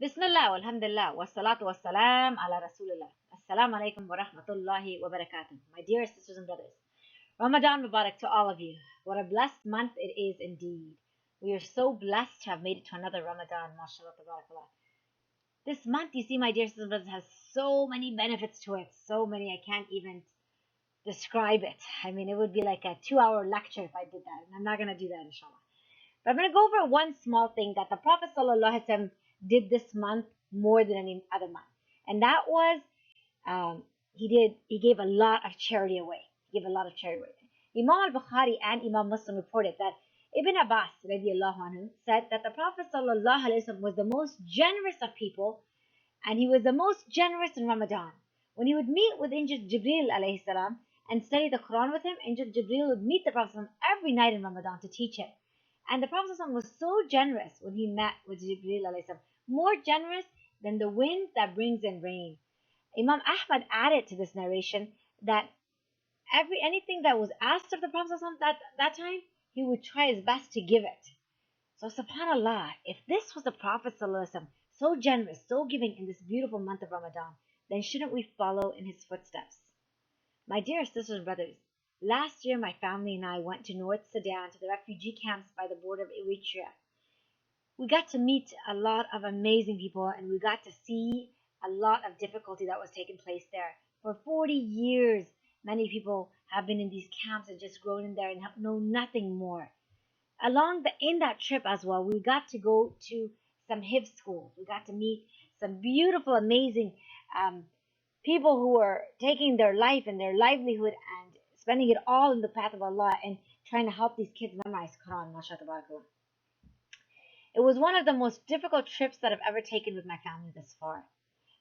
Bismillah, alhamdulillah, wassalatu wassalam ala rasulillah. Asalamalakium wa rahmatullahi wa barakatuh. My dear sisters and brothers, Ramadan Mubarak to all of you. What a blessed month it is indeed. We are so blessed to have made it to another Ramadan, mashallah, tabarakallah. This month, you see, my dear sisters and brothers, has so many benefits to it. So many, I can't even describe it. I mean, it would be like a 2-hour lecture if I did that. And I'm not going to do that, inshallah. But I'm going to go over one small thing that the Prophet ﷺ did this month more than any other month. And that was, he gave a lot of charity away. He gave a lot of charity away. Imam al-Bukhari and Imam Muslim reported that Ibn Abbas radiallahu anhu said that the Prophet ﷺ was the most generous of people, and he was the most generous in Ramadan. When he would meet with Angel Jibreel alayhi salam and study the Qur'an with him, Angel Jibreel would meet the Prophet ﷺ every night in Ramadan to teach him. And the Prophet ﷺ was so generous when he met with Jibreel alayhi salam, more generous than the wind that brings in rain. Imam Ahmad added to this narration that anything that was asked of the Prophet ﷺ that time, he would try his best to give it. So subhanAllah, if this was the Prophet ﷺ, so generous, so giving in this beautiful month of Ramadan, then shouldn't we follow in his footsteps? My dear sisters and brothers, last year my family and I went to North Sudan to the refugee camps by the border of Eritrea. We got to meet a lot of amazing people, and we got to see a lot of difficulty that was taking place there. For 40 years, many people have been in these camps and just grown in there and have known nothing more. In that trip as well, we got to go to some Hifz schools. We got to meet some beautiful, amazing people who were taking their life and their livelihood and spending it all in the path of Allah and trying to help these kids memorize Qur'an, mashallah. It was one of the most difficult trips that I've ever taken with my family thus far.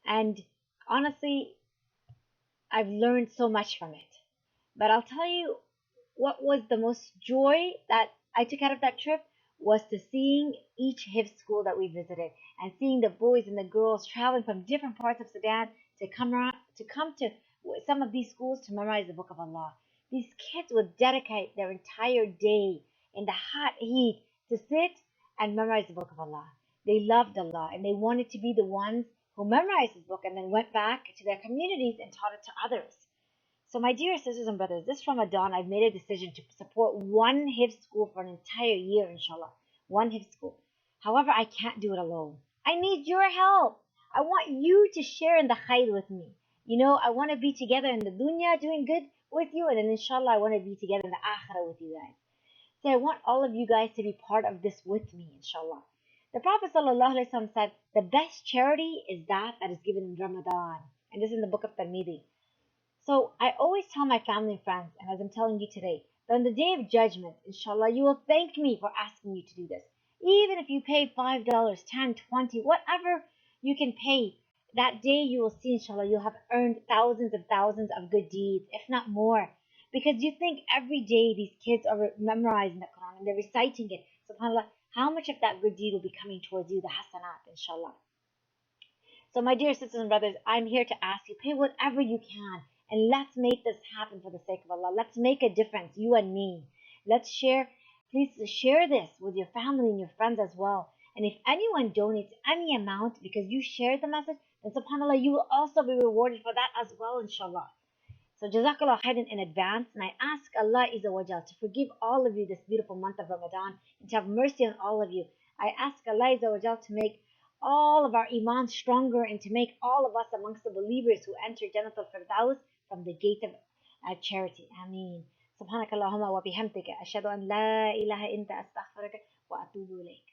And honestly, I've learned so much from it. But I'll tell you what was the most joy that I took out of that trip was to seeing each Hifz school that we visited and seeing the boys and the girls traveling from different parts of Sudan to come to some of these schools to memorize the Book of Allah. These kids would dedicate their entire day in the hot heat to sit and memorize the Book of Allah. They loved Allah and they wanted to be the ones who memorized His book and then went back to their communities and taught it to others. So my dear sisters and brothers, this Ramadan I've made a decision to support one Hifz school for an entire year, inshallah. One Hifz school. However, I can't do it alone. I need your help. I want you to share in the khair with me. I want to be together in the dunya doing good with you, and then inshallah I want to be together in the akhirah with you guys. So I want all of you guys to be part of this with me, inshallah. The Prophet ﷺ said, the best charity is that is given in Ramadan. And this is in the book of Tirmidhi. So I always tell my family and friends, and as I'm telling you today, that on the day of judgment, inshallah, you will thank me for asking you to do this. Even if you pay $5, $10, $20, whatever you can pay, that day you will see, inshallah, you'll have earned thousands and thousands of good deeds, if not more. Because you think every day these kids are memorizing the Quran and they're reciting it. SubhanAllah, how much of that good deed will be coming towards you, the hasanat, inshallah. So my dear sisters and brothers, I'm here to ask you, pay whatever you can. And let's make this happen for the sake of Allah. Let's make a difference, you and me. Please share this with your family and your friends as well. And if anyone donates any amount because you shared the message, then subhanAllah, you will also be rewarded for that as well, inshallah. So Jazak Allaah Khairan in advance, and I ask Allah Azza wa Jal to forgive all of you this beautiful month of Ramadan and to have mercy on all of you. I ask Allah Azza wa Jal to make all of our iman stronger and to make all of us amongst the believers who enter Jannatul Firdaus from the gate of charity. Ameen. Subhanakallahumma wa bihamdika ashhadu an la ilaha illa anta astaghfiruka wa atubu ilayk.